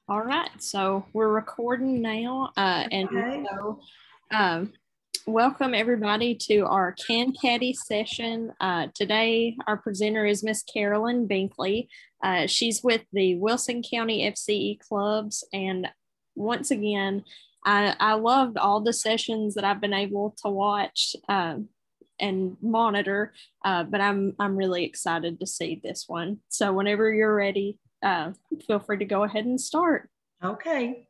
All right, so we're recording now, Okay. welcome everybody to our Caddy session. Today, our presenter is Miss Carolyn Binkley. She's with the Wilson County FCE clubs, and once again, I loved all the sessions that I've been able to watch and monitor, but I'm really excited to see this one. So whenever you're ready, feel free to go ahead and start. Okay.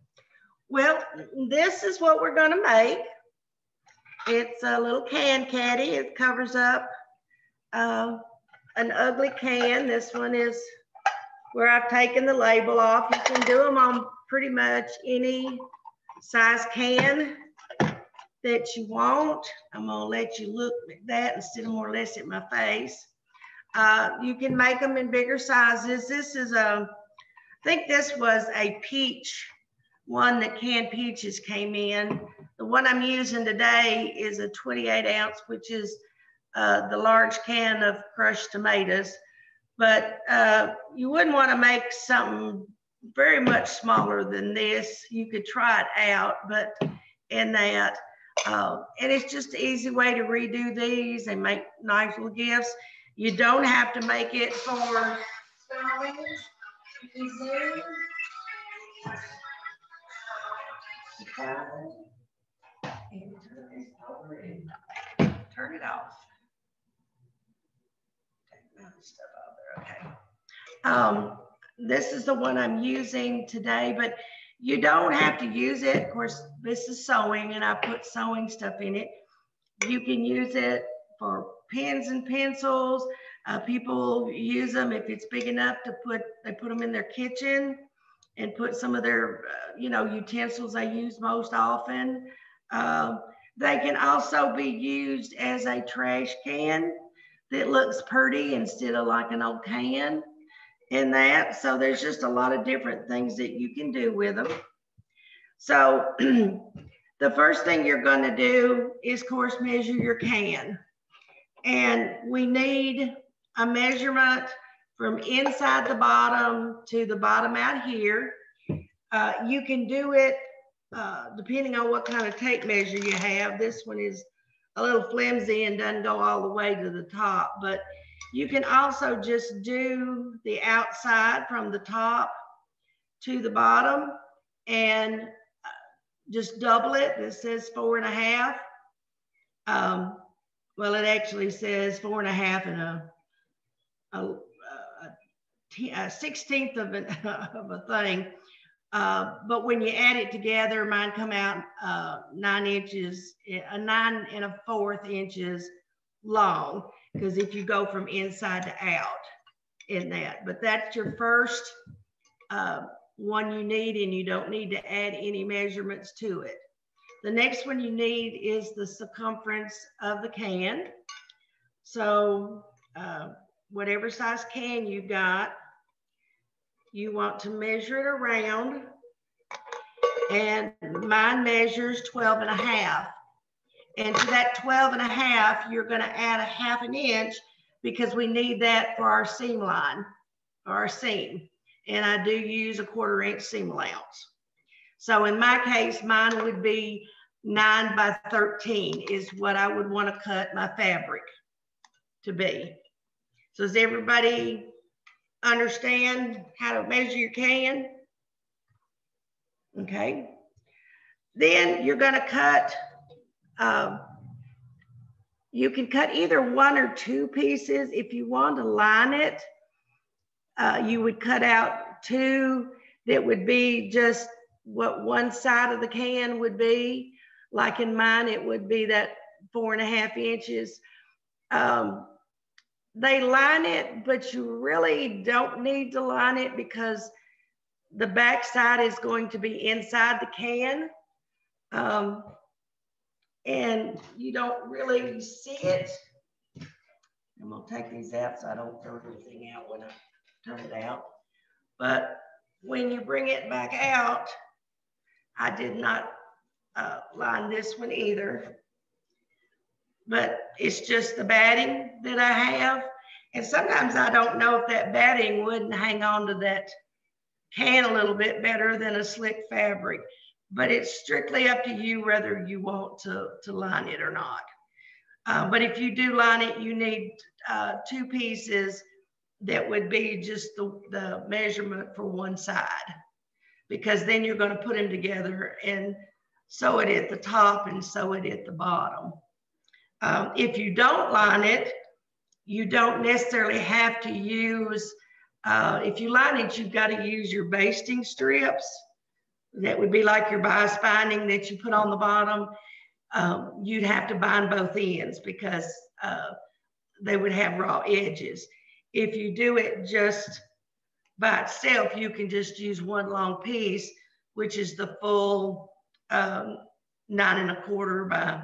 Well, this is what we're going to make. It's a little caddy. It covers up an ugly can. This one is where I've taken the label off. You can do them on pretty much any size can that you want. I'm going to let you look at that instead of more or less at my face. You can make them in bigger sizes. This is I think this was a peach one that canned peaches came in. The one I'm using today is a 28 ounce, which is the large can of crushed tomatoes. But you wouldn't want to make something very much smaller than this. You could try it out, but in that, and it's just an easy way to redo these and make nice little gifts. You don't have to make it for turn it off. Okay. This is the one I'm using today, but you don't have to use it. Of course, this is sewing, and I put sewing stuff in it. You can use it for pens and pencils. People use them if it's big enough to they put them in their kitchen and put some of their, utensils they use most often. They can also be used as a trash can that looks pretty instead of like an old can in that. So there's just a lot of different things that you can do with them. So the first thing you're going to do is, of course, measure your can. And we need a measurement from inside the bottom to the bottom out here. You can do it depending on what kind of tape measure you have. This one is a little flimsy and doesn't go all the way to the top, but you can also just do the outside from the top to the bottom and just double it. This says 4.5. Well, it actually says 4.5 and a 16th of a thing. But when you add it together, mine come out 9 inches, 9 1/4 inches long, because if you go from inside to out in that. But that's your first one you need, and you don't need to add any measurements to it. The next one you need is the circumference of the can. So whatever size can you got, you want to measure it around, and mine measures 12.5. And to that 12.5, you're going to add a 1/2 inch because we need that for our seam line, or our seam. And I do use a 1/4 inch seam allowance. So in my case, mine would be 9 by 13 is what I would want to cut my fabric to be. So does everybody understand how to measure your can? Okay. Then you're going to cut, you can cut either 1 or 2 pieces. If you want to line it, you would cut out 2 that would be just what one side of the can would be. Like in mine, it would be that 4.5 inches. They line it, but you really don't need to line it because the back side is going to be inside the can. And you don't really see it. I'm gonna take these out so I don't throw everything out when I turn it out. But when you bring it back out, I did not line this one either. But it's just the batting that I have. And sometimes I don't know if that batting wouldn't hang on to that can a little bit better than a slick fabric, but it's strictly up to you whether you want to line it or not. But if you do line it, you need 2 pieces that would be just the measurement for one side, because then you're going to put them together and sew it at the top and sew it at the bottom. If you don't line it, you don't necessarily have to use, if you line it, you've got to use your basting strips. That would be like your bias binding that you put on the bottom. You'd have to bind both ends because they would have raw edges. If you do it just by itself, you can just use one long piece, which is the full 9 1/4 by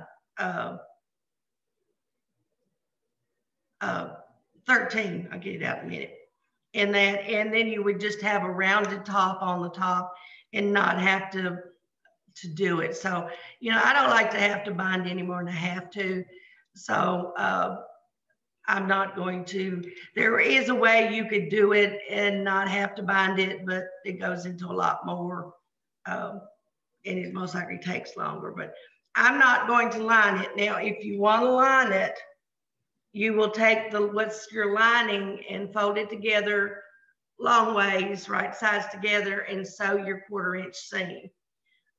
13. I'll get it out in a minute. And then you would just have a rounded top on the top and not have to do it. So, you know, I don't like to have to bind any more than I have to. So I'm not going to. There is a way you could do it and not have to bind it, but it goes into a lot more and it most likely takes longer. But I'm not going to line it. Now, if you want to line it, you will take what's your lining and fold it together long ways, right sides together, and sew your 1/4 inch seam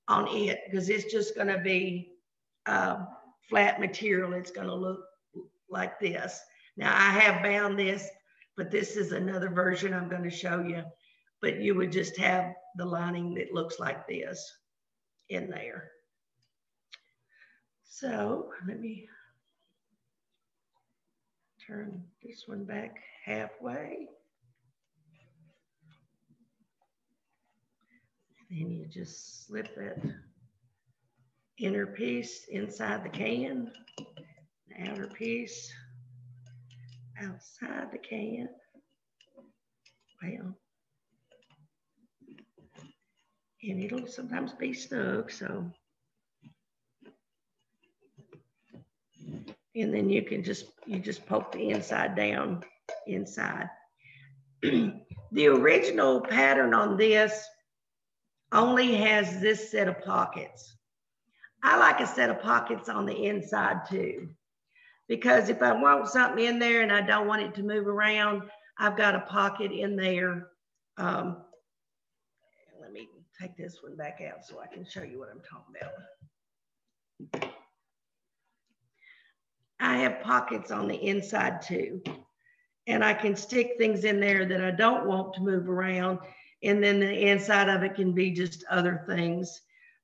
on it, because it's just going to be flat material. It's going to look like this. Now I have bound this, but this is another version I'm going to show you. But you would just have the lining that looks like this in there. So let me turn this one back halfway. Then you just slip that inner piece inside the can, the outer piece outside the can. Well, and it'll sometimes be snug, so. And then you just poke the inside down inside. The original pattern on this only has this set of pockets. I like a set of pockets on the inside too, because if I want something in there and I don't want it to move around, I've got a pocket in there. Let me take this one back out so I can show you what I'm talking about. I have pockets on the inside too, and I can stick things in there that I don't want to move around, and then the inside of it can be just other things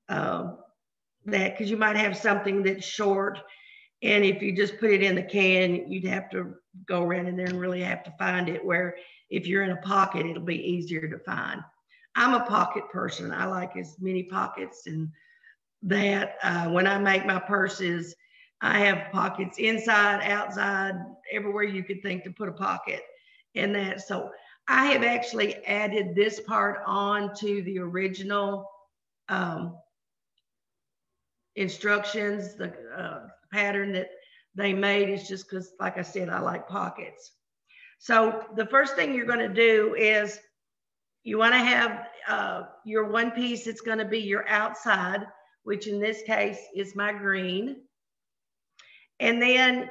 because you might have something that's short, and if you just put it in the can, you'd have to go around in there and really have to find it, where if you're in a pocket, it'll be easier to find. I'm a pocket person. I like as many pockets, and that when I make my purses, I have pockets inside, outside, everywhere you could think to put a pocket in that. So I have actually added this part on to the original instructions, the pattern that they made. Is just because, like I said, I like pockets. So the first thing you're going to do is you want to have your one piece. It's going to be your outside, which in this case is my green. And then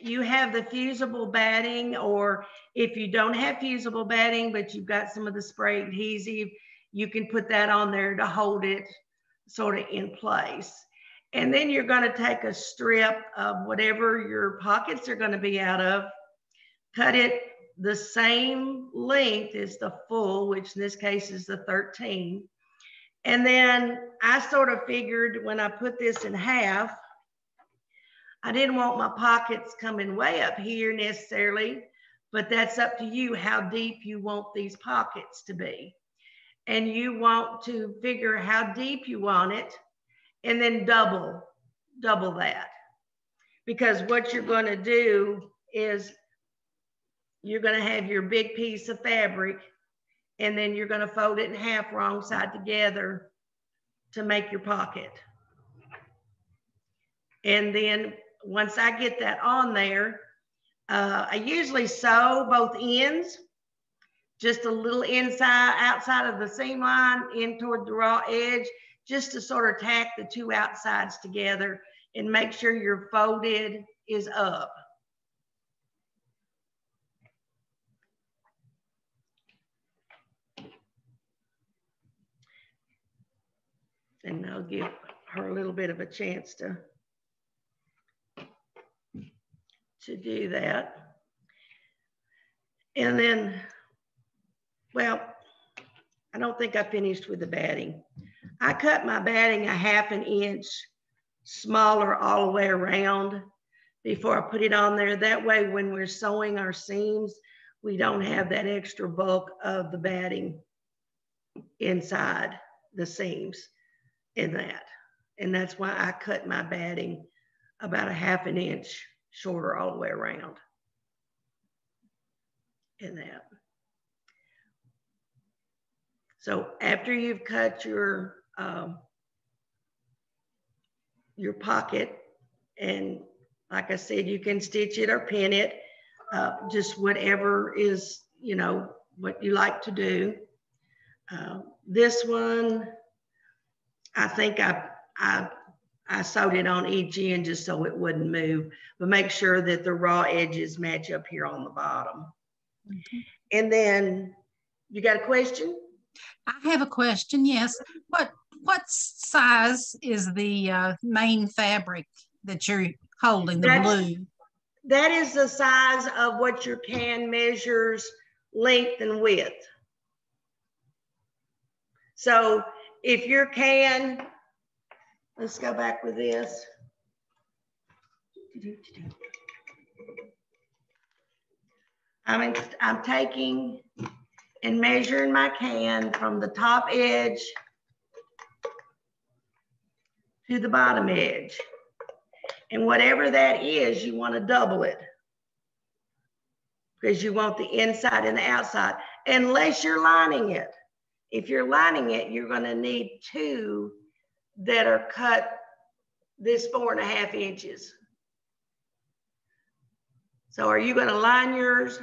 you have the fusible batting, or if you don't have fusible batting, but you've got some of the spray adhesive, you can put that on there to hold it sort of in place. And then you're going to take a strip of whatever your pockets are going to be out of, cut it the same length as the full, which in this case is the 13. And then I sort of figured when I put this in half, I didn't want my pockets coming way up here necessarily, but that's up to you how deep you want these pockets to be. And you want to figure how deep you want it, and then double that. Because what you're going to do is you're going to have your big piece of fabric, and then you're going to fold it in half wrong side together to make your pocket. And then once I get that on there, I usually sew both ends, just a little outside of the seam line in toward the raw edge, just to sort of tack the two outsides together and make sure your folded is up. And I'll give her a little bit of a chance to do that. And then, well, I don't think I finished with the batting. I cut my batting 1/2 inch smaller all the way around before I put it on there. That way, when we're sewing our seams, we don't have that extra bulk of the batting inside the seams in that. And that's why I cut my batting about 1/2 inch shorter all the way around in that. So after you've cut your pocket, and like I said, you can stitch it or pin it, just whatever is, you know, what you like to do. This one, I think I sewed it on each end just so it wouldn't move, but make sure that the raw edges match up here on the bottom. Mm-hmm. And then you got a question? I have a question, yes. What size is the main fabric that you're holding, the blue? That is the size of what your can measures length and width. So if your can, let's go back with this. I'm taking and measuring my can from the top edge to the bottom edge. And whatever that is, you want to double it because you want the inside and the outside, unless you're lining it. If you're lining it, you're going to need 2 that are cut this 4.5 inches. So are you going to line yours?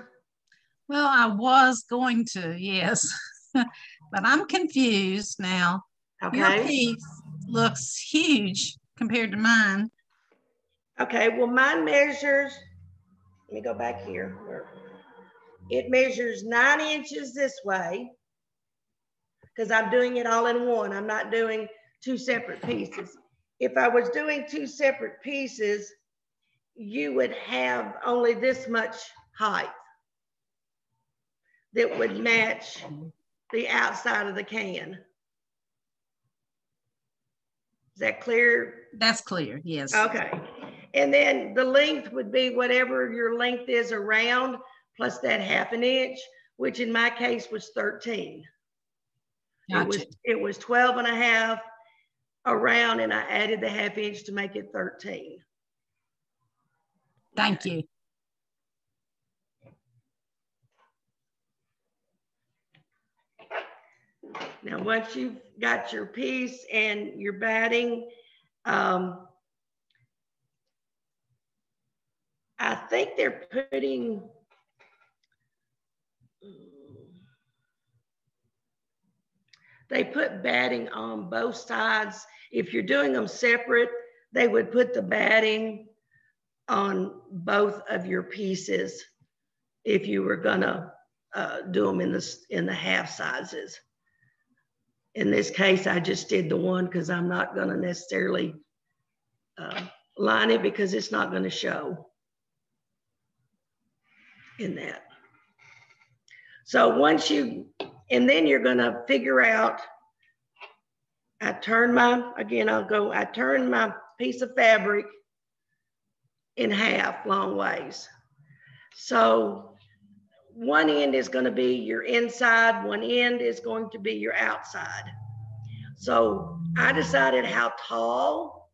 Well, I was going to, yes, but I'm confused now. Okay. Your piece looks huge compared to mine. Okay, well, mine measures, let me go back here. It measures 9 inches this way because I'm doing it all in one. I'm not doing 2 separate pieces. If I was doing 2 separate pieces, you would have only this much height that would match the outside of the can. Is that clear? That's clear, yes. Okay. And then the length would be whatever your length is around plus that 1/2 inch, which in my case was 13. Gotcha. It was 12.5 around, and I added the 1/2 inch to make it 13. Thank you. Now, once you've got your piece and your batting, I think they're putting, they put batting on both sides. If you're doing them separate, they would put the batting on both of your pieces if you were gonna do them in the half sizes. In this case, I just did the one because I'm not gonna necessarily line it because it's not gonna show in that. So once you, and then you're gonna figure out, I turn my piece of fabric in half long ways. So one end is going to be your inside, one end is going to be your outside. So I decided how tall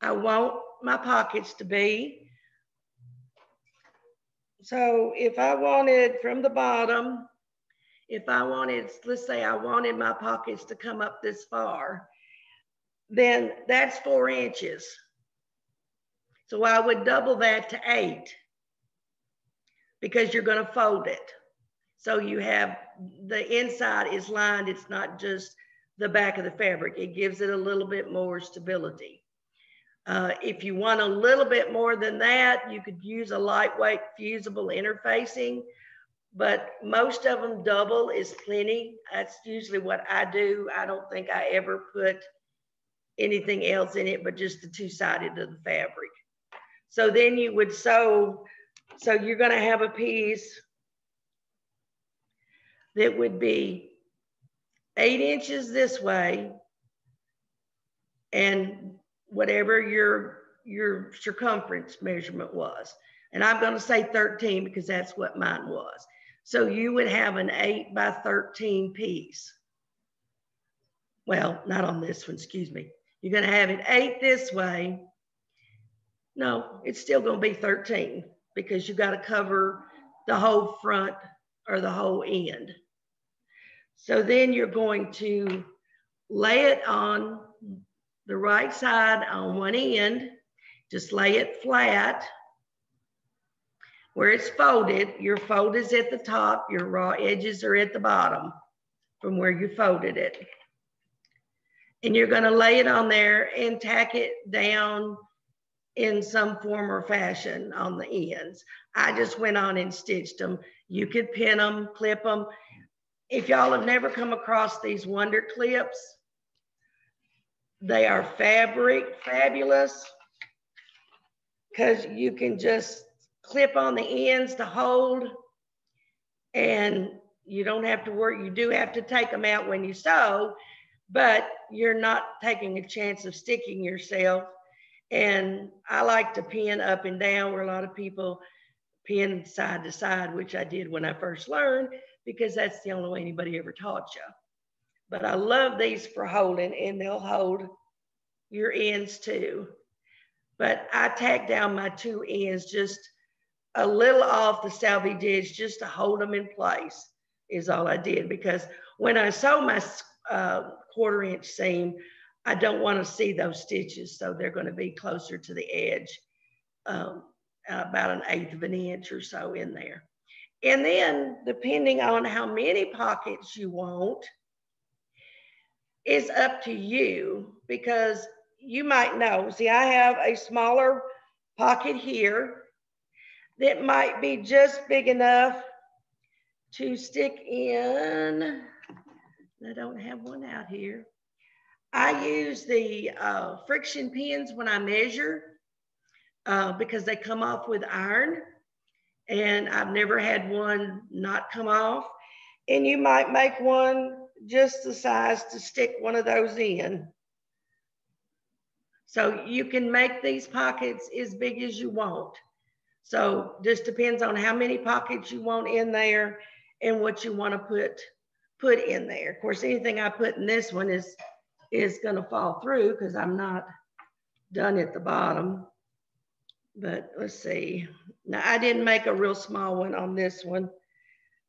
I want my pockets to be. So if I wanted from the bottom, if I wanted, let's say I wanted my pockets to come up this far, then that's 4 inches. So I would double that to 8 because you're going to fold it. So you have the inside is lined. It's not just the back of the fabric. It gives it a little bit more stability. If you want a little bit more than that, you could use a lightweight fusible interfacing, but most of them double is plenty. That's usually what I do. I don't think I ever put anything else in it but just the two-sided of the fabric. So then you would sew, so you're going to have a piece that would be 8 inches this way and whatever your circumference measurement was. And I'm going to say 13 because that's what mine was. So you would have an 8 by 13 piece. Well, not on this one, excuse me. You're going to have it 8 this way. No, it's still going to be 13 because you got to cover the whole front or the whole end. So then you're going to lay it on the right side on one end. Just lay it flat. Where it's folded, your fold is at the top, your raw edges are at the bottom from where you folded it. And you're going to lay it on there and tack it down in some form or fashion on the ends. I just went on and stitched them. You could pin them, clip them. If y'all have never come across these Wonder Clips, they are fabulous because you can just clip on the ends to hold, and you don't have to worry. You do have to take them out when you sew, but you're not taking a chance of sticking yourself. And I like to pin up and down where a lot of people pin side to side, which I did when I first learned, because that's the only way anybody ever taught you. But I love these for holding, and they'll hold your ends too. But I tacked down my 2 ends just a little off the selvage edge just to hold them in place is all I did, because when I sew my 1/4 inch seam, I don't want to see those stitches. So they're going to be closer to the edge, about 1/8 of an inch or so in there. And then depending on how many pockets you want is up to you, because you might know, see, I have a smaller pocket here that might be just big enough to stick in. I don't have one out here. I use the friction pins when I measure because they come off with iron, and I've never had one not come off. And you might make one just the size to stick one of those in. So you can make these pockets as big as you want. So just depends on how many pockets you want in there and what you want to put in there. Of course, anything I put in this one is going to fall through because I'm not done at the bottom. But let's see. Now, I didn't make a real small one on this one,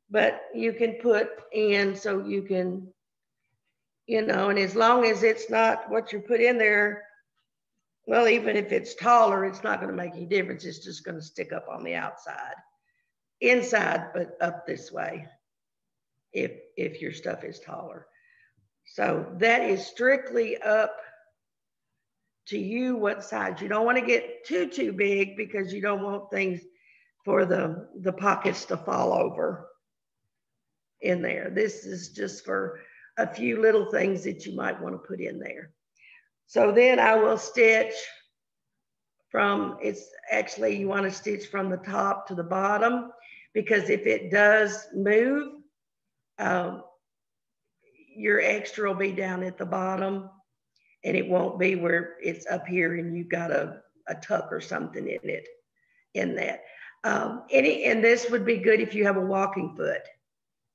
but you can put in so you can, you know, and as long as it's not what you put in there, well, even if it's taller, it's not going to make any difference. It's just going to stick up on the outside. Inside, but up this way if your stuff is taller. So that is strictly up to you what size. You don't want to get too big because you don't want things for the pockets to fall over in there. This is just for a few little things that you might want to put in there. So then I will stitch from, it's actually, you want to stitch from the top to the bottom, because if it does move, your extra will be down at the bottom, and it won't be where it's up here and you've got a tuck or something in it, in that. And this would be good if you have a walking foot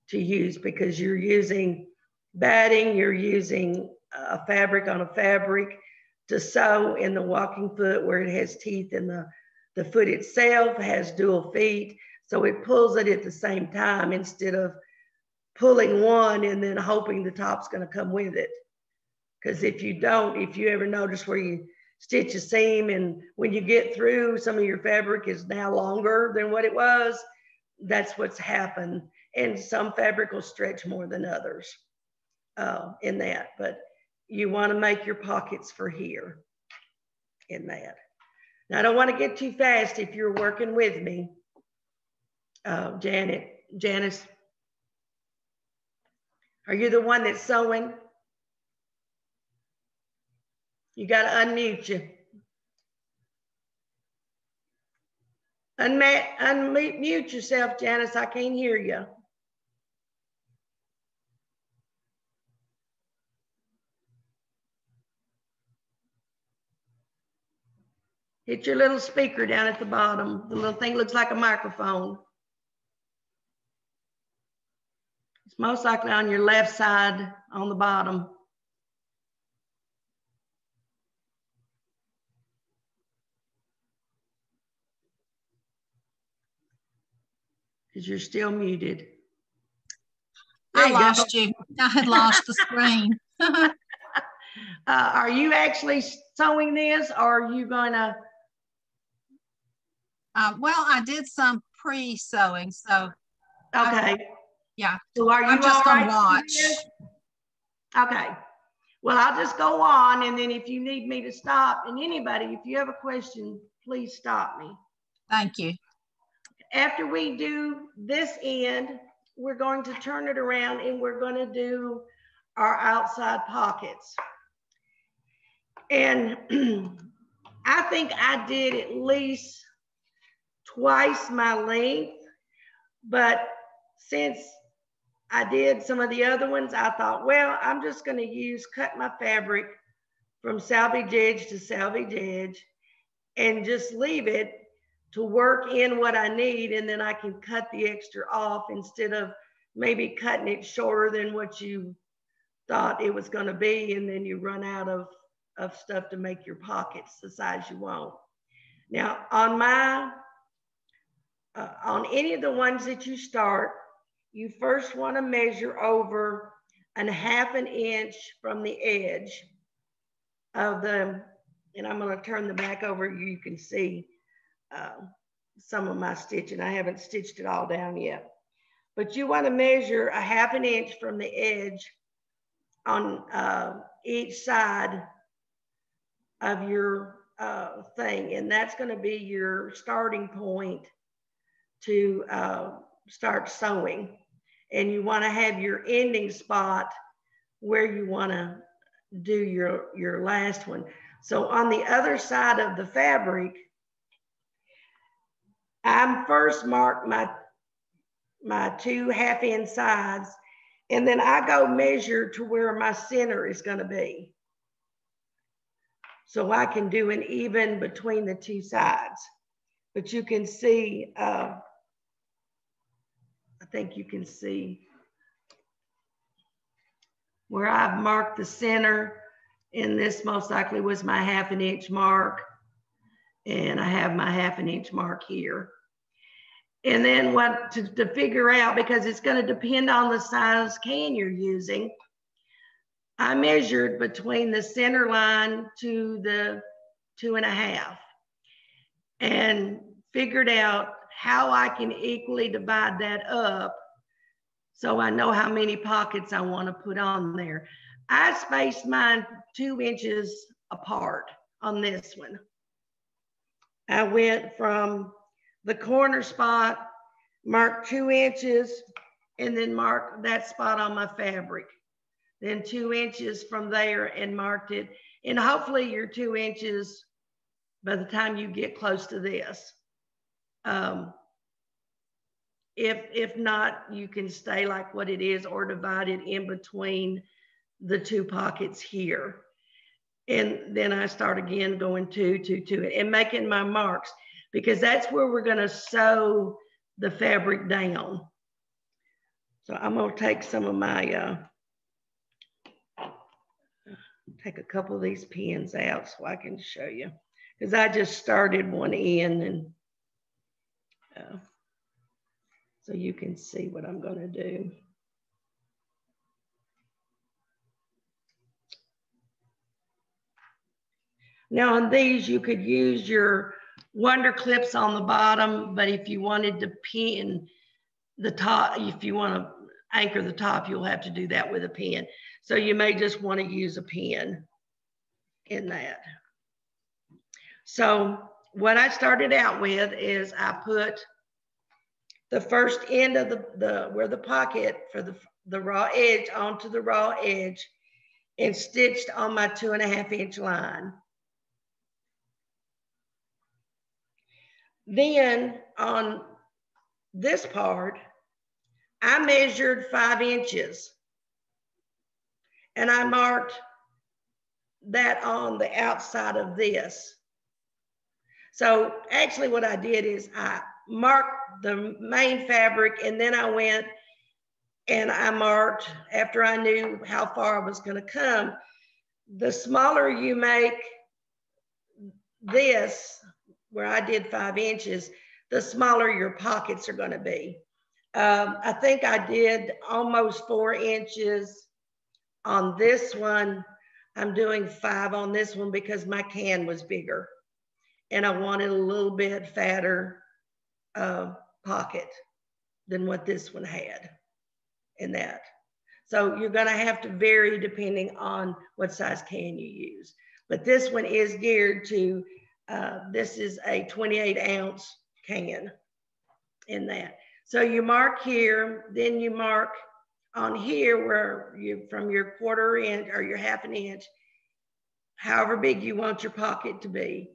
to use, because you're using batting, you're using a fabric on a fabric to sew in the walking foot where it has teeth, and the foot itself has dual feet. So it pulls it at the same time instead of pulling one and then hoping the top's going to come with it. Because if you don't, if you ever notice where you stitch a seam and when you get through, some of your fabric is now longer than what it was, that's what's happened. and some fabric will stretch more than others in that, but you want to make your pockets for here in that. Now, I don't want to get too fast if you're working with me. Janice, are you the one that's sewing? You got to unmute you. Unmute yourself, Janice. I can't hear you. Hit your little speaker down at the bottom. The little thing looks like a microphone. It's most likely on your left side on the bottom. Because you're still muted. I lost you. I had lost the screen. Are you actually sewing this, or are you gonna? Well, I did some pre-sewing, so. Okay. Yeah. So are you I'm just gonna right watch. Okay. Well, I'll just go on, and then if you need me to stop, and anybody, if you have a question, please stop me. Thank you. After we do this end, we're going to turn it around and we're going to do our outside pockets. And I think I did at least twice my length, but since I did some of the other ones, I thought, well, I'm just going to cut my fabric from salvage edge to salvage edge and just leave it to work in what I need, and then I can cut the extra off instead of maybe cutting it shorter than what you thought it was going to be, and then you run out of stuff to make your pockets the size you want. Now, on any of the ones that you start, you first want to measure over 1/2 inch from the edge of the, and I'm going to turn the back over, you can see some of my stitching. I haven't stitched it all down yet, but you want to measure 1/2 inch from the edge on each side of your thing, and that's going to be your starting point to start sewing. And you want to have your ending spot where you want to do your last one. So on the other side of the fabric, I'm first mark my 2 1/2 inch sides, and then I go measure to where my center is going to be, so I can do an even between the 2 sides. But you can see, I think you can see where I've marked the center, and this most likely was my 1/2 inch mark, and I have my 1/2 inch mark here. And then what to figure out, because it's going to depend on the size can you're using, I measured between the center line to the 2 1/2 and figured out how I can equally divide that up so I know how many pockets I want to put on there. I spaced mine 2 inches apart on this one. I went from the corner spot, marked 2 inches, and then marked that spot on my fabric. Then 2 inches from there and marked it. And hopefully you're 2 inches by the time you get close to this. If not, you can stay like what it is or divide it in between the 2 pockets here. And then I start again going 2, 2, 2, and making my marks, because that's where we're going to sew the fabric down. So I'm going to take some of my, take a couple of these pins out so I can show you, because I just started one end, and so you can see what I'm going to do. Now on these, you could use your wonder clips on the bottom, but if you wanted to pin the top, if you want to anchor the top, you'll have to do that with a pen. So you may just want to use a pen in that. So what I started out with is I put the first end of where the pocket for the raw edge onto the raw edge and stitched on my 2.5 inch line. Then on this part, I measured 5 inches and I marked that on the outside of this. So actually what I did is I marked the main fabric and then I went and I marked, after I knew how far I was going to come, the smaller you make this, where I did 5 inches, the smaller your pockets are going to be. I think I did almost 4 inches on this one. I'm doing 5 on this one because my can was bigger and I wanted a little bit fatter pocket than what this one had in that. So you're going to have to vary depending on what size can you use. But this one is geared to, this is a 28 ounce can in that. So you mark here, then you mark on here where you, from your 1/4 inch or your 1/2 inch, however big you want your pocket to be.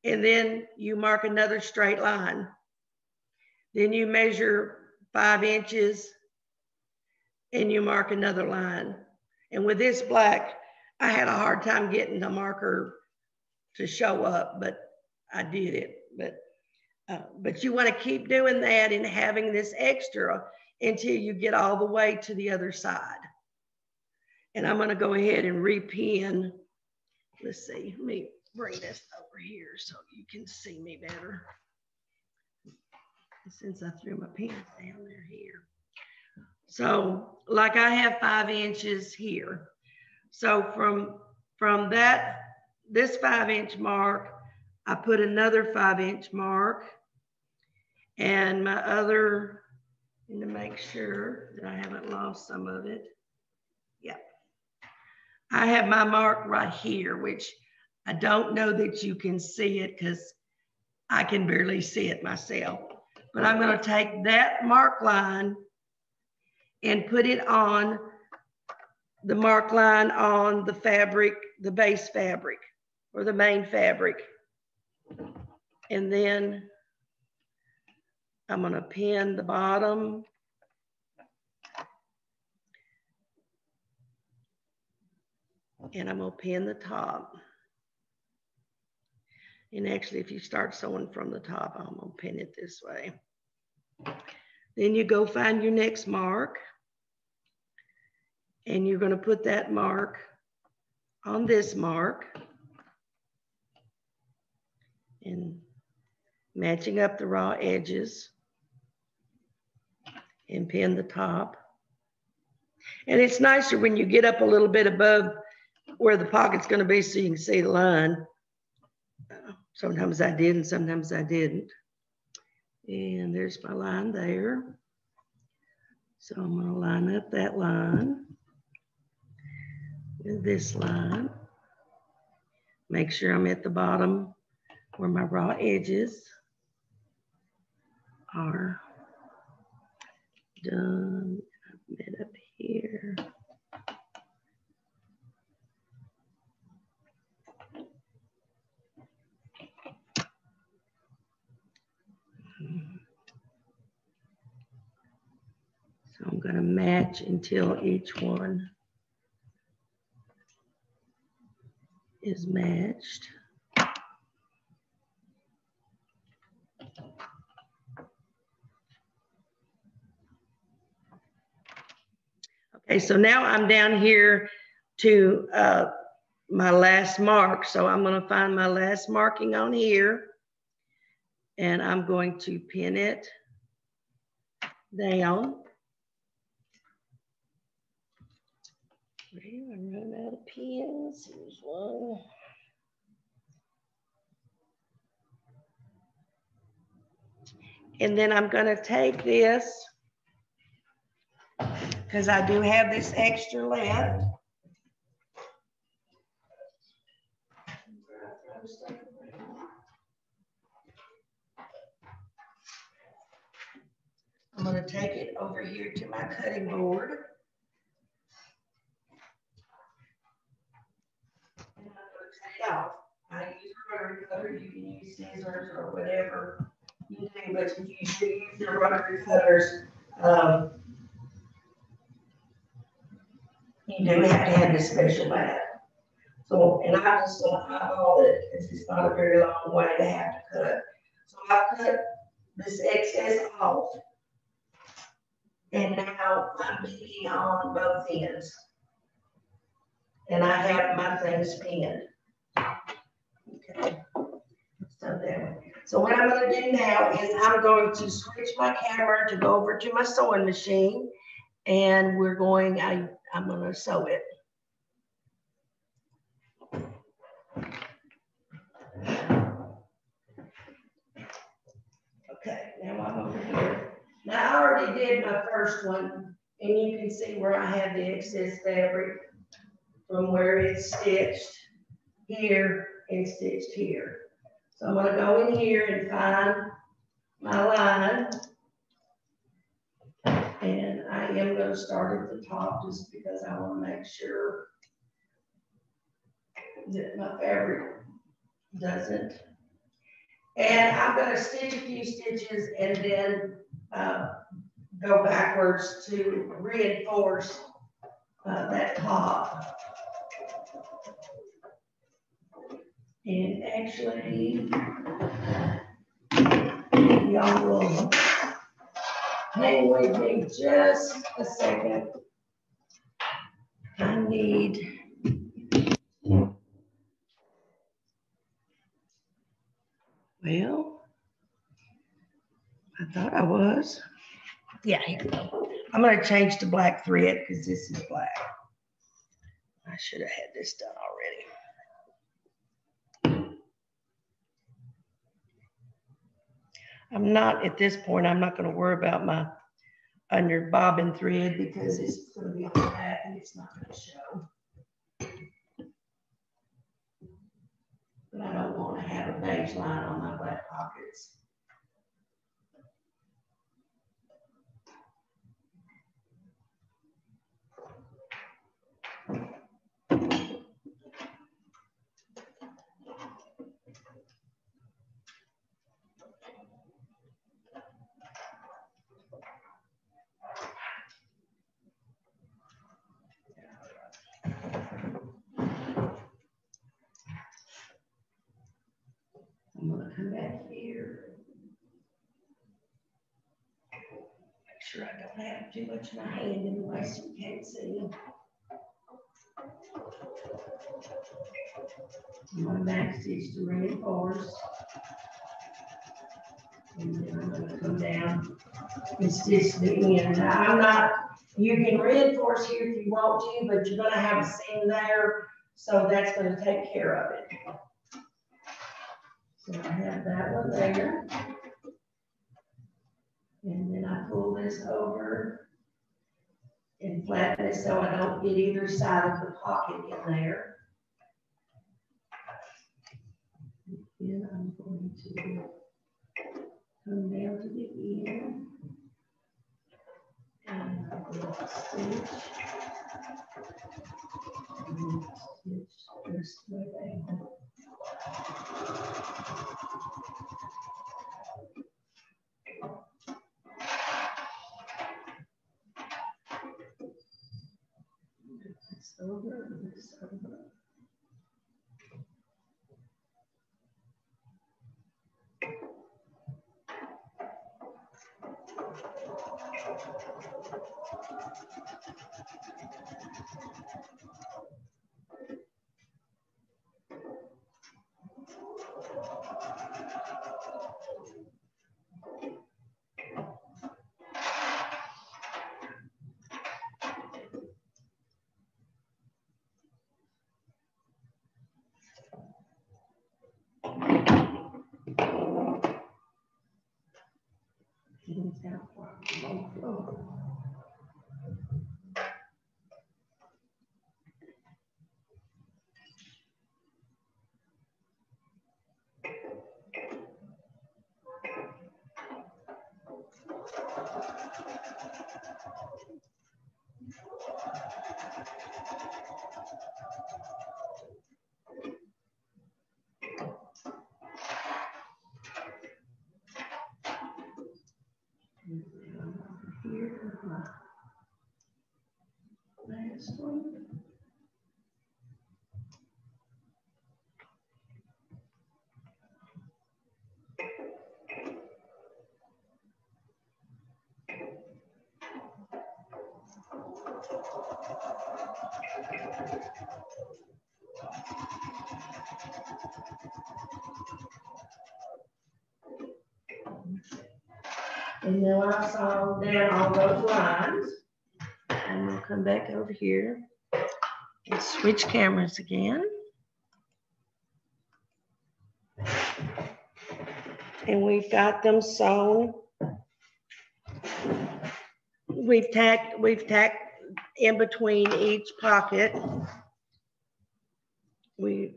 And then you mark another straight line. Then you measure 5 inches and you mark another line. And with this black, I had a hard time getting the marker to show up, but I did it. But you want to keep doing that and having this extra until you get all the way to the other side. And I'm going to go ahead and repin. Let's see, let me bring this over here so you can see me better. Since I threw my pins down there here. So like I have 5 inches here. So from that, this 5 inch mark, I put another 5 inch mark and my other, and to make sure that I haven't lost some of it. Yeah. I have my mark right here, which I don't know that you can see it because I can barely see it myself. But I'm going to take that mark line and put it on the mark line on the fabric, the base fabric or the main fabric. And then I'm going to pin the bottom. And I'm going to pin the top. And actually, if you start sewing from the top, I'm going to pin it this way. Then you go find your next mark. And you're going to put that mark on this mark. And matching up the raw edges. And pin the top. And it's nicer when you get up a little bit above where the pocket's going to be so you can see the line. Sometimes I did and sometimes I didn't. And there's my line there. So I'm going to line up that line with this line. Make sure I'm at the bottom where my raw edges are done. I've been up here. So I'm going to match until each one is matched. Okay, so now I'm down here to my last mark. So I'm going to find my last marking on here and I'm going to pin it down. I run out of pins. Here's one. And then I'm going to take this because I do have this extra left. I'm going to take it over here to my cutting board. And I'm going to cut it off. I use a rotary cutter. You can use scissors or whatever you do, but if you should use your rotary cutters, you do have to have this special mat. So, and I'm just going to eyeball it because it's not a very long way to have to cut. So I cut this excess off. And now I'm beating on both ends. And I have my things pinned. Okay. So what I'm going to do now is I'm going to switch my camera to go over to my sewing machine. And we're going, I'm going to sew it. Okay, now I'm over here. Now, I already did my first one, and you can see where I have the excess fabric from where it's stitched here and stitched here. So I'm going to go in here and find my line, and I am going to start at the top just because I want to make sure that my fabric doesn't. And I'm going to stitch a few stitches and then go backwards to reinforce that top. And actually, y'all will hang with me just a second. I need well, I thought I was. Yeah, here we go. I'm going to change to black thread because this is black. I should have had this done already. I'm not, at this point, I'm not going to worry about my under bobbin thread because it's going to be on the back and it's not going to show. But I don't want to have a beige line on my black pockets. I'm going to come back here. Make sure I don't have too much of my hand in the way so you can't see. I'm going to back stitch to reinforce. And then I'm going to come down and stitch the end. Now, I'm not, you can reinforce here if you want to, but you're going to have a seam there, so that's going to take care of it. So I have that one there. And then I pull this over and flatten it so I don't get either side of the pocket in there. And then I'm going to come down to the end. And I'm going to stitch. And stitch this way. This over, this over. Last one. And then I saw down all those lines. And we'll come back over here and switch cameras again. And we've got them sewn. We've tacked in between each pocket. We've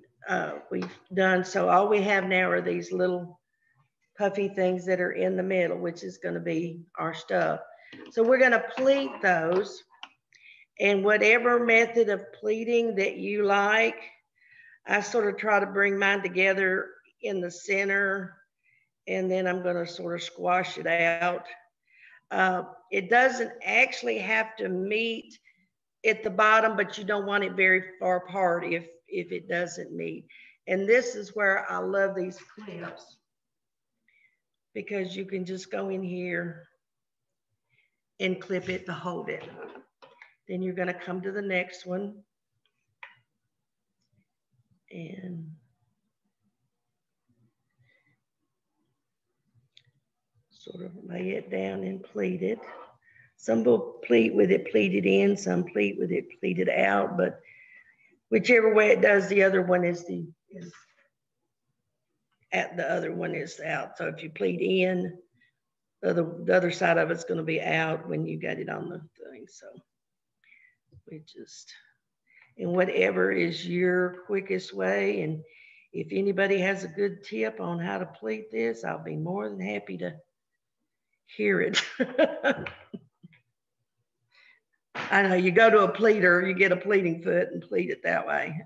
done, so all we have now are these little puffy things that are in the middle, which is going to be our stuff. So we're going to pleat those, and whatever method of pleating that you like, I sort of try to bring mine together in the center, and then I'm going to sort of squash it out. It doesn't actually have to meet at the bottom, but you don't want it very far apart if it doesn't meet. And this is where I love these clips, because you can just go in here and clip it to hold it. Then you're going to come to the next one and sort of lay it down and pleat it. Some will pleat with it pleated in, some pleat with it pleated out, but whichever way it does, the other one is out. So if you pleat in, the other side of it's going to be out when you got it on the thing. So we just, and whatever is your quickest way, and if anybody has a good tip on how to pleat this, I'll be more than happy to hear it. I know, you go to a pleater, you get a pleating foot and pleat it that way.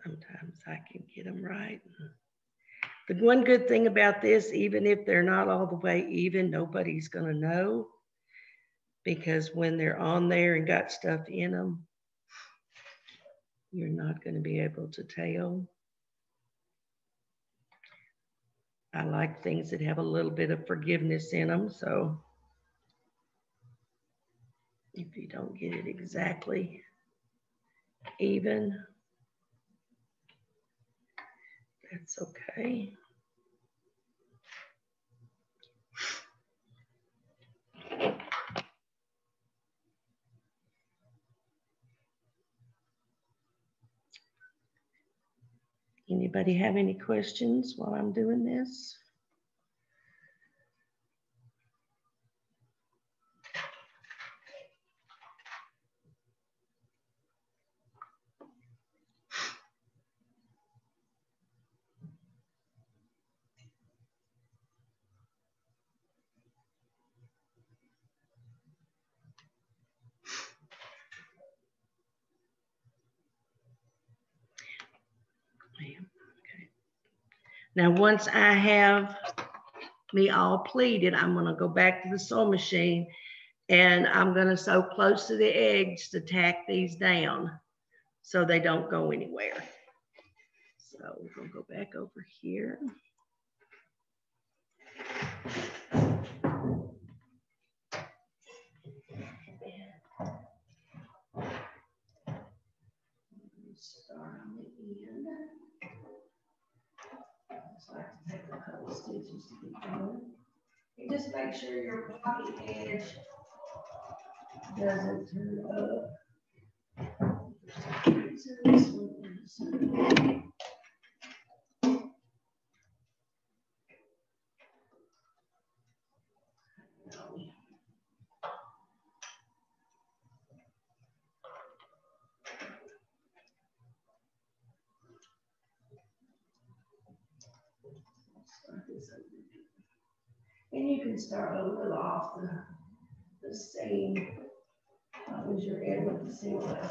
Sometimes I can get them right. The one good thing about this, even if they're not all the way even, nobody's going to know, because when they're on there and got stuff in them, you're not going to be able to tell. I like things that have a little bit of forgiveness in them. So if you don't get it exactly even, that's okay. Anybody have any questions while I'm doing this? Now, once I have me all pleated, I'm going to go back to the sewing machine, and I'm going to sew close to the edge to tack these down so they don't go anywhere. So we're going to go back over here. Start on the end. So I have to take a couple stitches to get going. And just make sure your pocket edge doesn't turn up. So this one is and you can start a little off the seam as you're able to see what.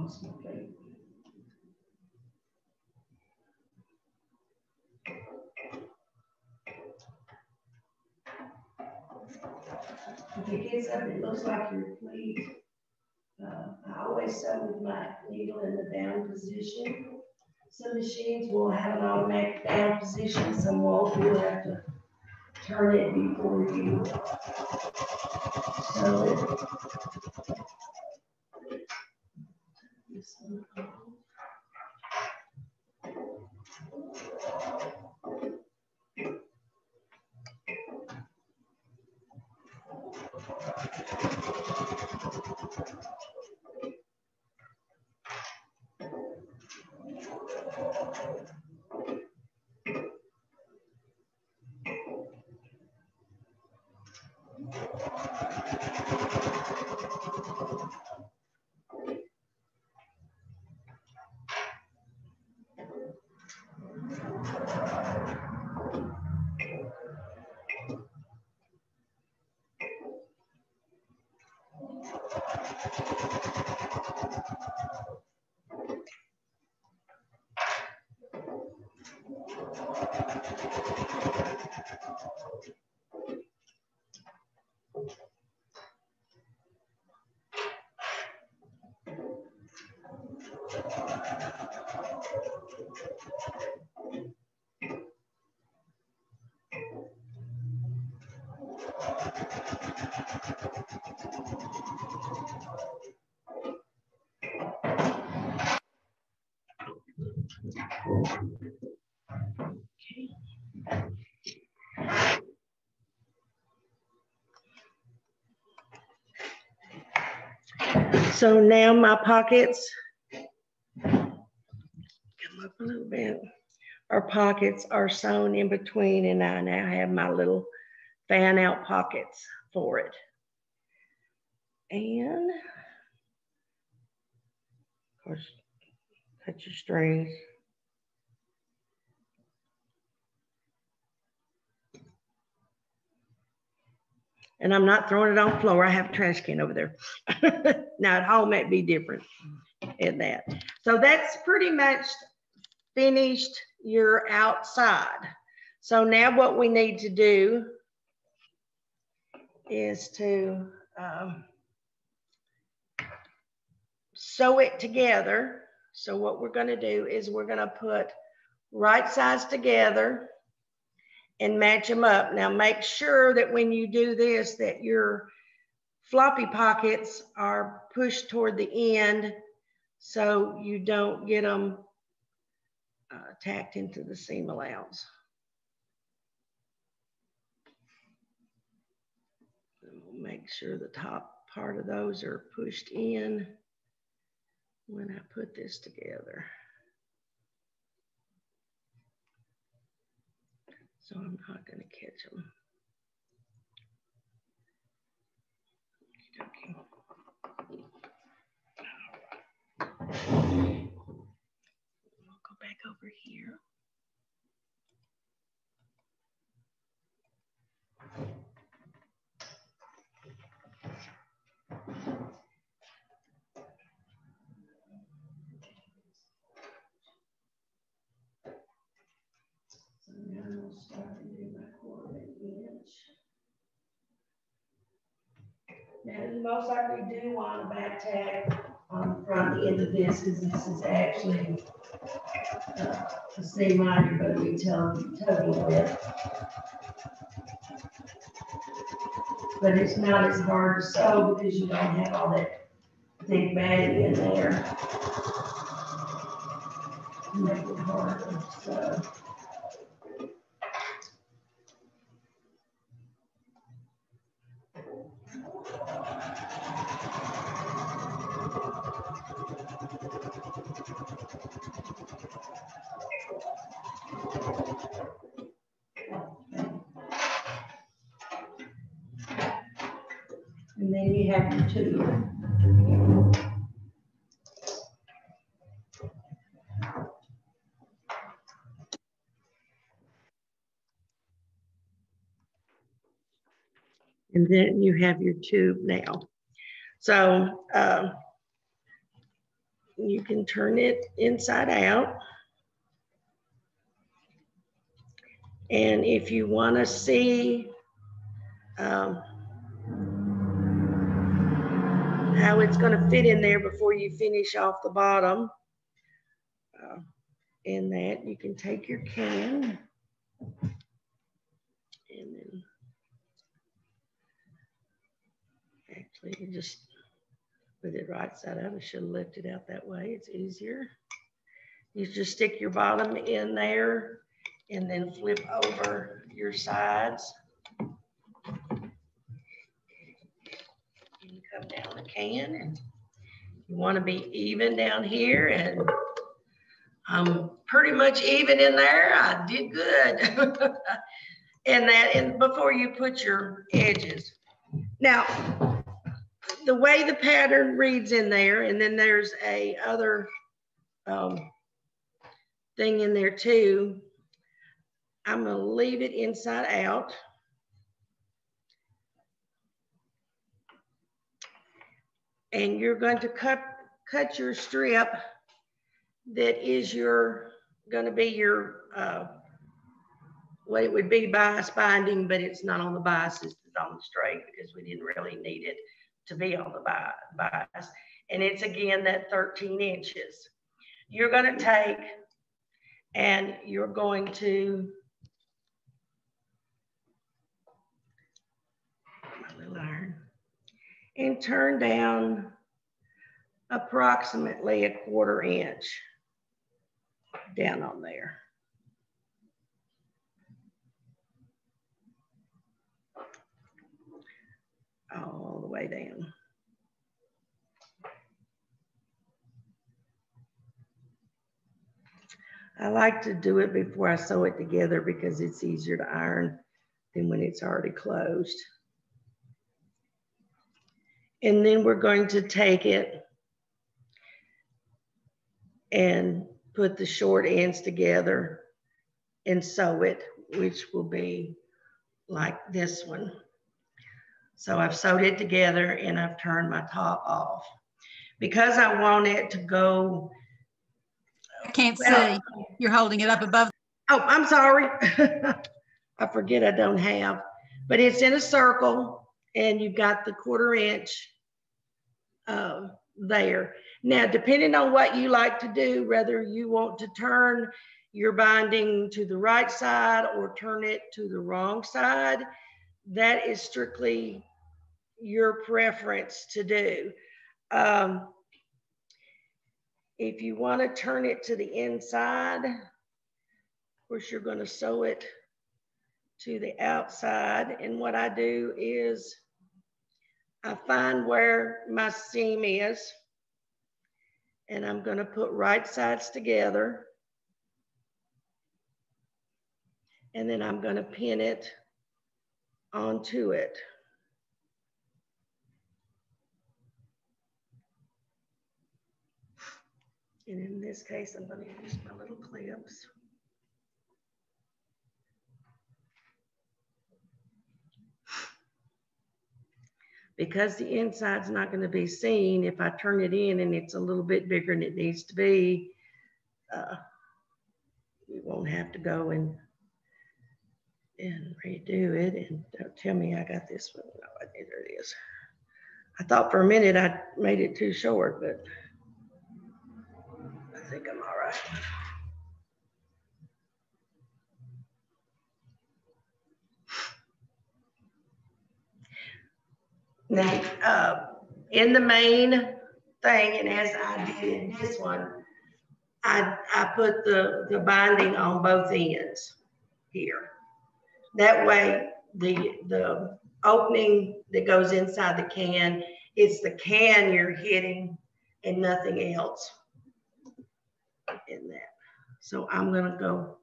lost my plate. If it gets up, it looks like your pleat. I always sew with my needle in the down position. Some machines will have an automatic down position, some won't. You'll have to turn it before you sew it. So now my pockets, come up a little bit, our pockets are sewn in between, and I now have my little fan out pockets for it. And of course, cut your strings. And I'm not throwing it on the floor. I have a trash can over there. Now at home, it'd be different in that. So that's pretty much finished your outside. So now what we need to do is to sew it together. So what we're going to do is we're going to put right sides together and match them up. Now make sure that when you do this that your floppy pockets are pushed toward the end so you don't get them tacked into the seam allowance. We'll make sure the top part of those are pushed in when I put this together. So I'm not going to catch them. Okay. We'll go back over here. So now I'll start to do my 1/4 inch. Now you most likely do want a back tag on the front end of this because this is actually the seam line you're going to be toting with. But it's not as hard to sew because you don't have all that big batting in there. Make it harder to sew. And then you have your tube. And then you have your tube now. So you can turn it inside out. And if you want to see how it's going to fit in there before you finish off the bottom, in that you can take your can and then actually you just put it right side up. I should have left it out that way. It's easier. You just stick your bottom in there and then flip over your sides. You come down the can, and you want to be even down here, and I'm pretty much even in there. I did good. And before you put your edges. Now, the way the pattern reads in there, and then there's a other thing in there too. I'm going to leave it inside out. And you're going to cut your strip that is going to be your, what it would be bias binding, but it's not on the bias, it's on the straight because we didn't really need it to be on the bias. And it's again that 13 inches. You're going to take and you're going to, my little iron, and turn down approximately 1/4 inch down on there. All the way down. I like to do it before I sew it together because it's easier to iron than when it's already closed. And then we're going to take it and put the short ends together and sew it, which will be like this one. So I've sewed it together and I've turned my top off. Because I want it to go. I can't see. You're holding it up above. Oh, I'm sorry. I forget I don't have, but it's in a circle and you've got the 1/4 inch there. Now, depending on what you like to do, whether you want to turn your binding to the right side or turn it to the wrong side, that is strictly your preference to do. If you want to turn it to the inside, of course, you're going to sew it to the outside. And what I do is I find where my seam is, and I'm going to put right sides together. And then I'm going to pin it onto it. And in this case, I'm going to use my little clips. Because the inside's not going to be seen, if I turn it in and it's a little bit bigger than it needs to be, you won't have to go and redo it. And don't tell me I got this one. No, there it is. I thought for a minute I made it too short, but I think I'm all right. Now, in the main thing, and as I did in this one, I put the binding on both ends here. That way, the opening that goes inside the can, it's the can you're hitting and nothing else in that. So I'm gonna go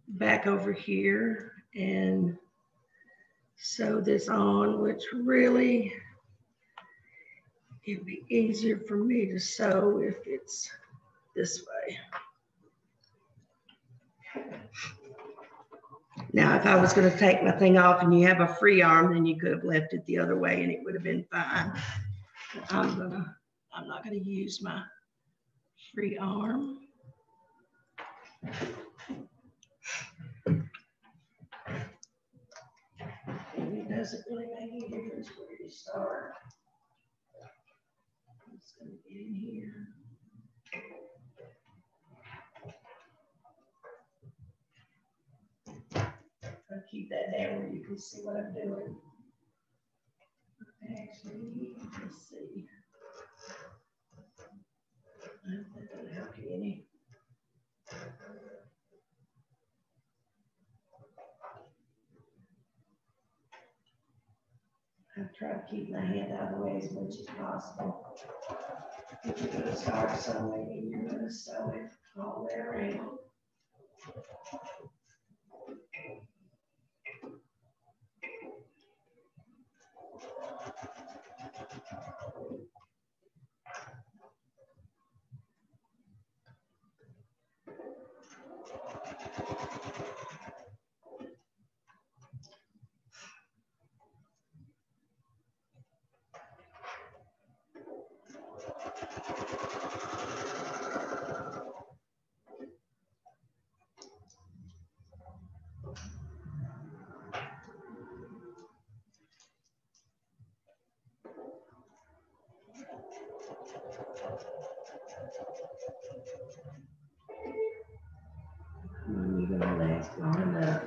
back over here and sew this on, which really it'd be easier for me to sew if it's this way. Now, if I was going to take my thing off and you have a free arm, then you could have left it the other way and it would have been fine. But I'm not going to use my free arm. And it doesn't really make any difference where you start. I'm just going to get in here. I'll keep that down where you can see what I'm doing. Actually, let's see. I don't think that'll help you any. I try to keep my hand out of the way as much as possible. If you're going to start sewing, and you're going to sew it all the way around. You're going to last long enough.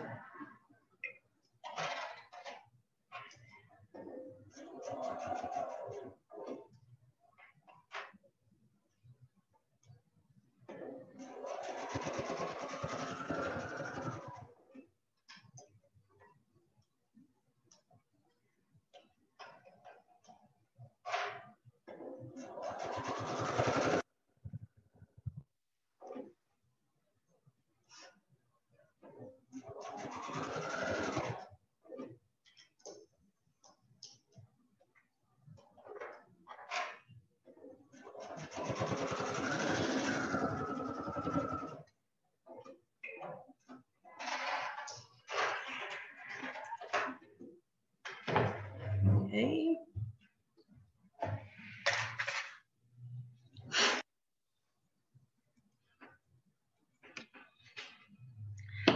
Okay.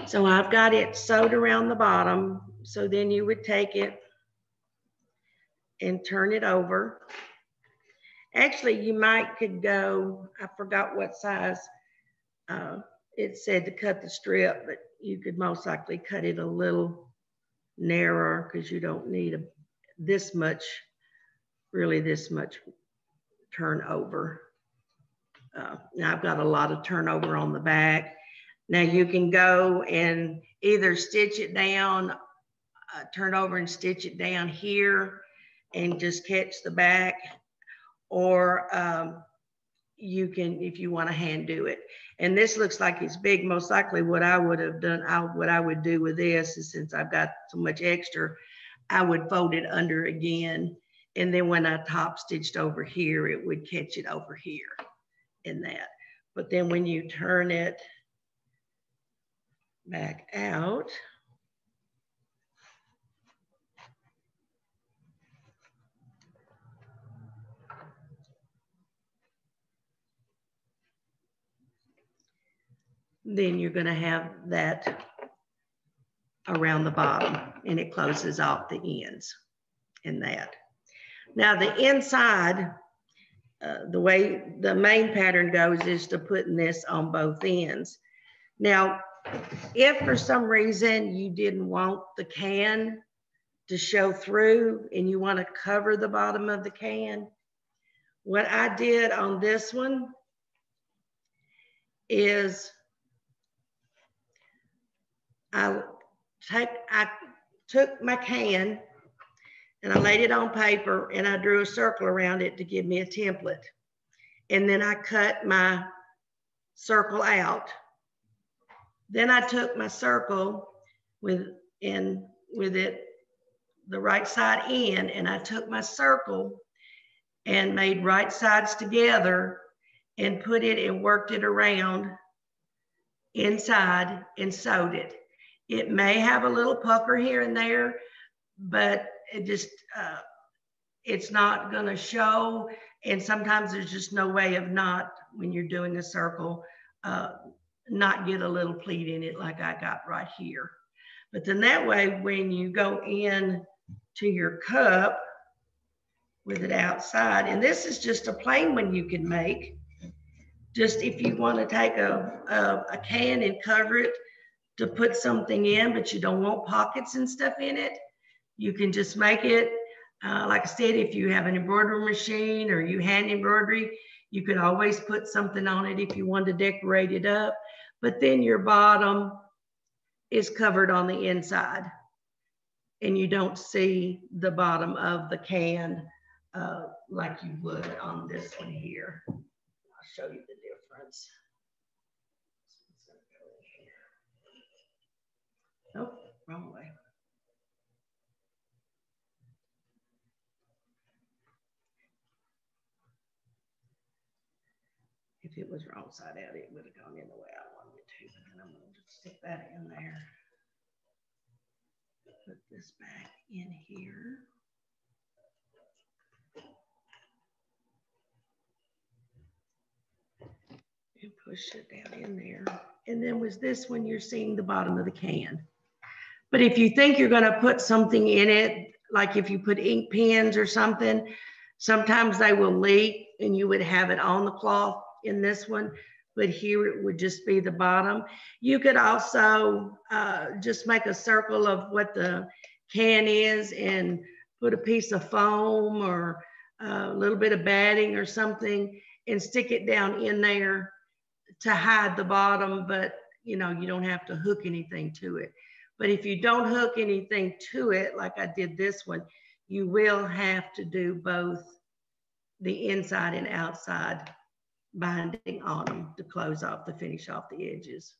So I've got it sewed around the bottom. So then you would take it and turn it over. Actually, you could go, I forgot what size. It said to cut the strip, but you could most likely cut it a little narrower because you don't need this much, really this much turnover. Now I've got a lot of turnover on the back. Now you can go and either stitch it down, turn over and stitch it down here and just catch the back, or you can, if you want to hand do it. And this looks like it's big. Most likely what I would have done, what I would do with this is, since I've got so much extra, I would fold it under again. And then when I top stitched over here, it would catch it over here in that. But then when you turn it back out, then you're going to have that around the bottom, and it closes off the ends in that. Now the inside, the way the main pattern goes is to putting this on both ends. Now, if for some reason you didn't want the can to show through and you want to cover the bottom of the can, what I did on this one is I took my can and I laid it on paper and I drew a circle around it to give me a template. And then I cut my circle out. Then I took my circle with it, the right side in, and I took my circle and made right sides together and put it and worked it around inside and sewed it. It may have a little pucker here and there, but it just, it's not gonna show, And sometimes there's just no way of not, when you're doing a circle, not get a little pleat in it like I got right here. But then that way, when you go in to your cup with it outside, and this is just a plain one you can make. Just if you want to take a can and cover it to put something in, but you don't want pockets and stuff in it, you can just make it. Like I said, if you have an embroidery machine or you hand embroidery, you could always put something on it if you want to decorate it up. But then your bottom is covered on the inside and you don't see the bottom of the can like you would on this one here. I'll show you the difference. Oh, wrong way. If it was wrong side out, it would have gone in the way I wanted it to. But then I'm going to just stick that in there. Put this back in here. And push it down in there. And then with this one, you're seeing the bottom of the can. But if you think you're going to put something in it, like if you put ink pens or something, sometimes they will leak and you would have it on the cloth in this one, but here it would just be the bottom. You could also just make a circle of what the can is and put a piece of foam or a little bit of batting or something and stick it down in there to hide the bottom, but you know, you don't have to hook anything to it. But if you don't hook anything to it, like I did this one, you will have to do both the inside and outside binding on them to close off, to finish off the edges.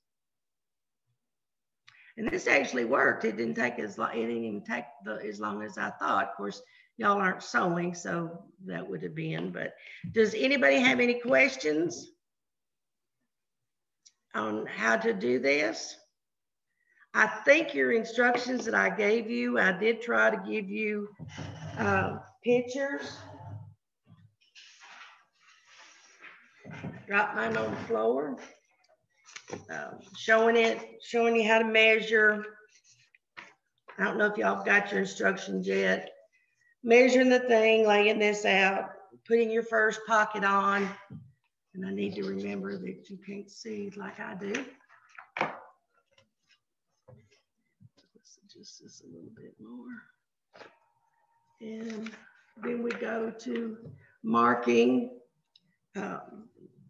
And this actually worked. It didn't take as long, it didn't even take as long as I thought. Of course, y'all aren't sewing, so that would have been, but does anybody have any questions on how to do this? I think your instructions that I gave you, I did try to give you pictures. Drop mine on the floor. Showing you how to measure. I don't know if y'all got your instructions yet. Measuring the thing, laying this out, putting your first pocket on. And I need to remember that you can't see like I do. Just this a little bit more. And then we go to marking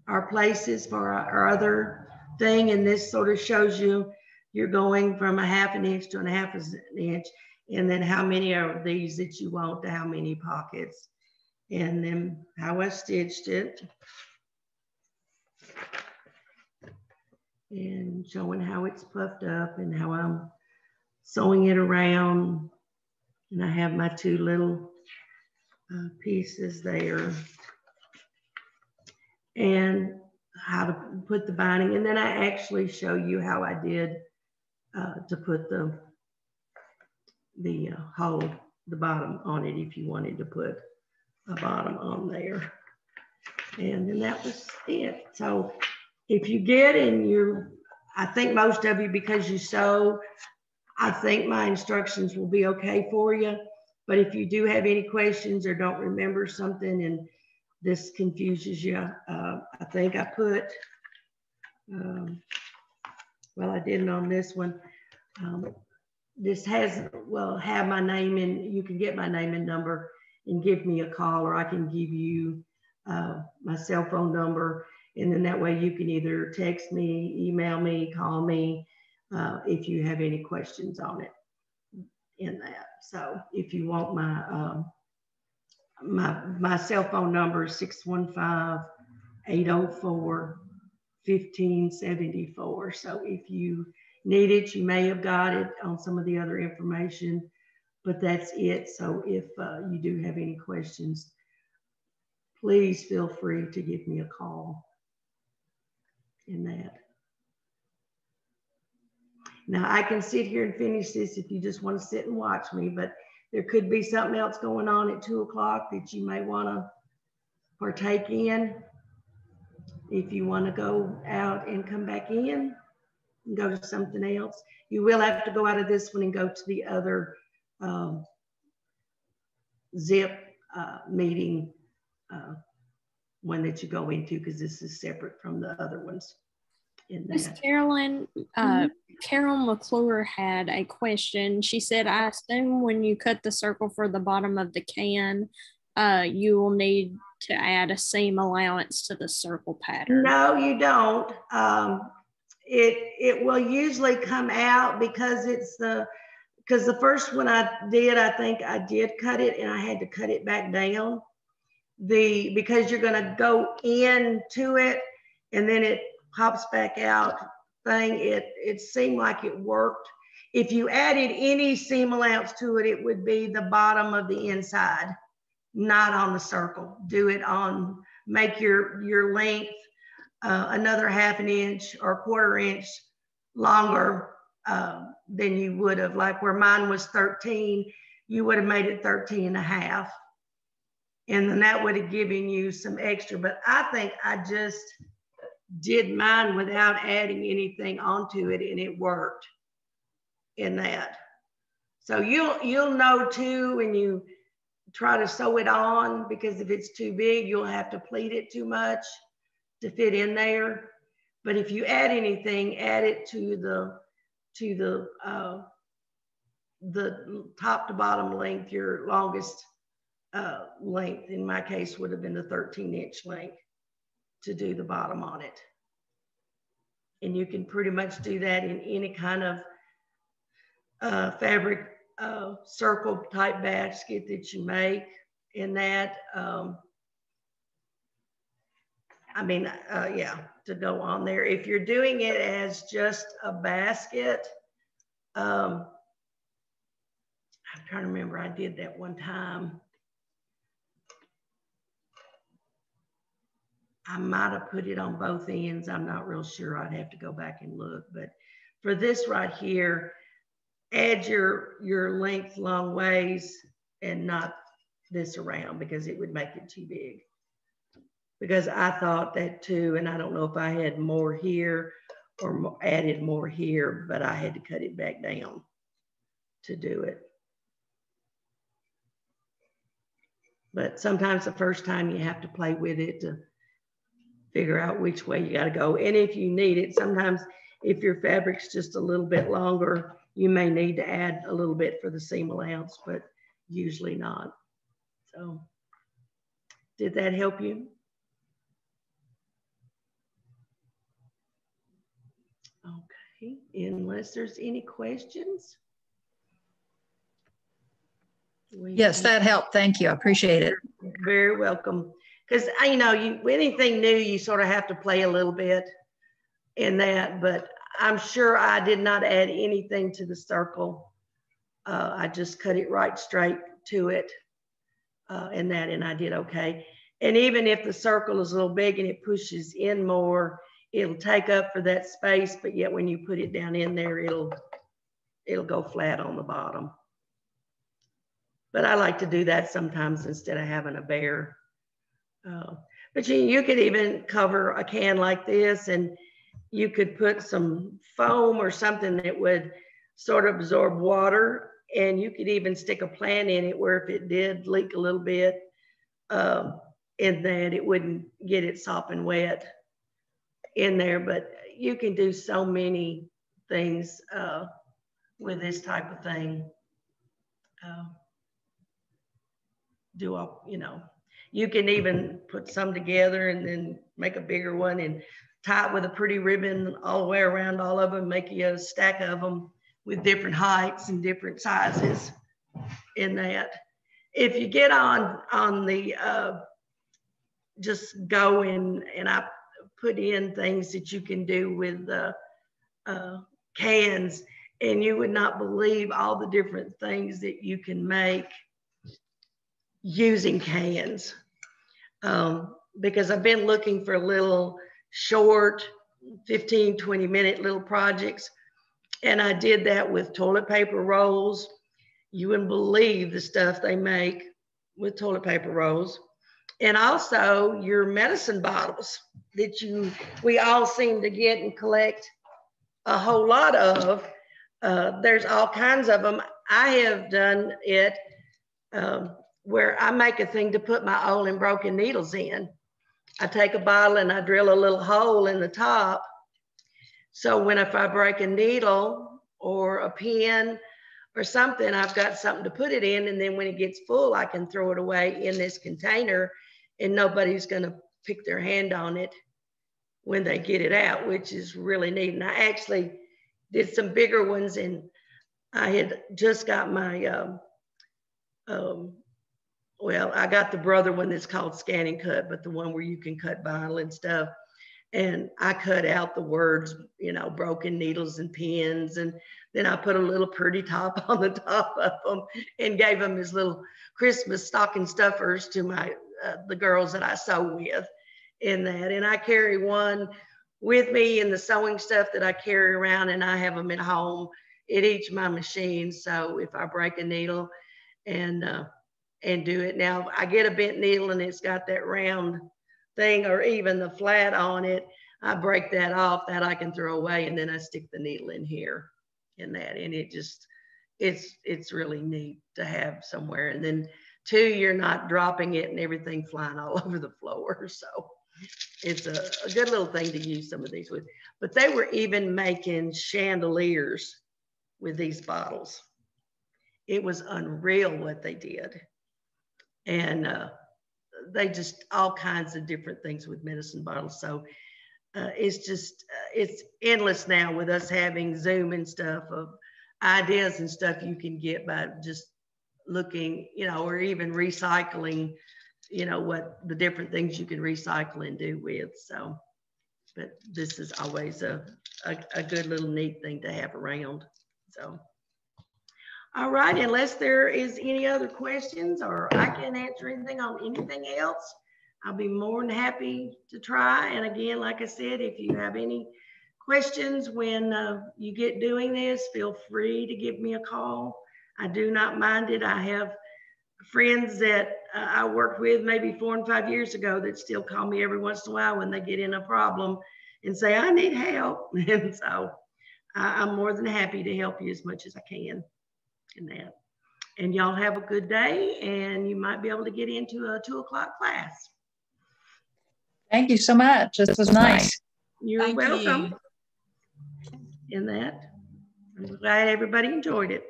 our places for our other thing. And this sort of shows you, you're going from 1/2 inch to 1/2 inch, and then how many of these that you want to how many pockets, and then how I stitched it. And showing how it's puffed up and how I'm sewing it around. And I have my 2 little pieces there. And how to put the binding. And then I actually show you how I did to put the hole, the bottom on it if you wanted to put a bottom on there. And then that was it. So if you get and I think most of you, because you sew, I think my instructions will be okay for you. But if you do have any questions or don't remember something and this confuses you, I think I put, well, I didn't on this one. This will have my name in, you can get my name and number and give me a call, or I can give you my cell phone number. And then that way you can either text me, email me, call me, if you have any questions on it in that. So if you want my cell phone number is 615-804-1574. So if you need it, you may have got it on some of the other information, but that's it. So if you do have any questions, please feel free to give me a call in that. Now I can sit here and finish this if you just want to sit and watch me, but there could be something else going on at 2 o'clock that you may want to partake in. If you want to go out and come back in and go to something else, you will have to go out of this one and go to the other zip meeting one that you go into, because this is separate from the other ones. Miss Carolyn, Carol McClure had a question. She said, I assume when you cut the circle for the bottom of the can, you will need to add a seam allowance to the circle pattern. No, you don't. It will usually come out because the first one I did, I think I did cut it and I had to cut it back down. Because you're gonna go into it and then it pops back out thing, it seemed like it worked. If you added any seam allowance to it, it would be the bottom of the inside, not on the circle. Do it on, make your length another 1/2 inch or 1/4 inch longer than you would have, like where mine was 13, you would have made it 13.5. And then that would have given you some extra. But I think I just did mine without adding anything onto it, and it worked in that. So you'll know too when you try to sew it on, because if it's too big, you'll have to pleat it too much to fit in there. But if you add anything, add it to the top to bottom length, your longest length. In my case would have been the 13-inch length to do the bottom on it. And you can pretty much do that in any kind of fabric circle type basket that you make in that. Yeah, to go on there. If you're doing it as just a basket, I'm trying to remember, I did that one time. I might have put it on both ends. I'm not real sure. I'd have to go back and look. But for this right here, add your length long ways and not this around, because it would make it too big. Because I thought that too, and I don't know if I had more here or added more here, but I had to cut it back down to do it. But sometimes the first time you have to play with it to figure out which way you got to go. And if you need it, sometimes if your fabric's just a little bit longer, you may need to add a little bit for the seam allowance, but usually not. So did that help you? Okay, unless there's any questions. Yes, that helped. Thank you. I appreciate it. Very welcome. Because you know, anything new, you sort of have to play a little bit in that. But I'm sure I did not add anything to the circle. I just cut it right straight to it in that, and I did okay. And even if the circle is a little big and it pushes in more, it'll take up for that space. But yet when you put it down in there, it'll go flat on the bottom. But I like to do that sometimes instead of having a bare. But you could even cover a can like this, and you could put some foam or something that would sort of absorb water, and you could even stick a plant in it where if it did leak a little bit, in that it wouldn't get it sopping wet in there. But you can do so many things with this type of thing. You can even put some together and then make a bigger one and tie it with a pretty ribbon all the way around all of them, make you a stack of them with different heights and different sizes in that. If you get on the just go in, and I put in things that you can do with the cans, and you would not believe all the different things that you can make using cans. Because I've been looking for little short 15-20 minute little projects, and I did that with toilet paper rolls. You wouldn't believe the stuff they make with toilet paper rolls. And also your medicine bottles that we all seem to get and collect a whole lot of. There's all kinds of them. I have done it where I make a thing to put my old and broken needles in. I take a bottle and I drill a little hole in the top. So if I break a needle or a pin or something, I've got something to put it in. And then when it gets full, I can throw it away in this container and nobody's going to pick their hand on it when they get it out, which is really neat. And I actually did some bigger ones, and I had just got my, well, I got the brother one that's called Scan and Cut, but the one where you can cut vinyl and stuff. And I cut out the words, you know, broken needles and pins. And then I put a little pretty top on the top of them and gave them as little Christmas stocking stuffers to the girls that I sew with in that. And I carry one with me in the sewing stuff that I carry around, and I have them at home at each of my machines. So if I break a needle and do it. Now I get a bent needle and it's got that round thing or even the flat on it, I break that off, that I can throw away, and then I stick the needle in here in that. And it just, it's really neat to have somewhere. And then two, you're not dropping it and everything flying all over the floor. So it's a good little thing to use some of these with. But they were even making chandeliers with these bottles. It was unreal what they did. And they just, all kinds of different things with medicine bottles. So it's just, it's endless now with us having Zoom and stuff of ideas and stuff you can get by just looking, you know, or even recycling, you know, what the different things you can recycle and do with. So, but this is always a good little neat thing to have around. So, all right, unless there is any other questions or I can answer anything on anything else, I'll be more than happy to try. And again, like I said, if you have any questions when you get doing this, feel free to give me a call. I do not mind it. I have friends that I worked with maybe 4 and 5 years ago that still call me every once in a while when they get in a problem and say, I need help. And so I'm more than happy to help you as much as I can in that. And y'all have a good day, and you might be able to get into a 2 o'clock class. Thank you so much. This was nice. You're welcome. In that, I'm glad everybody enjoyed it.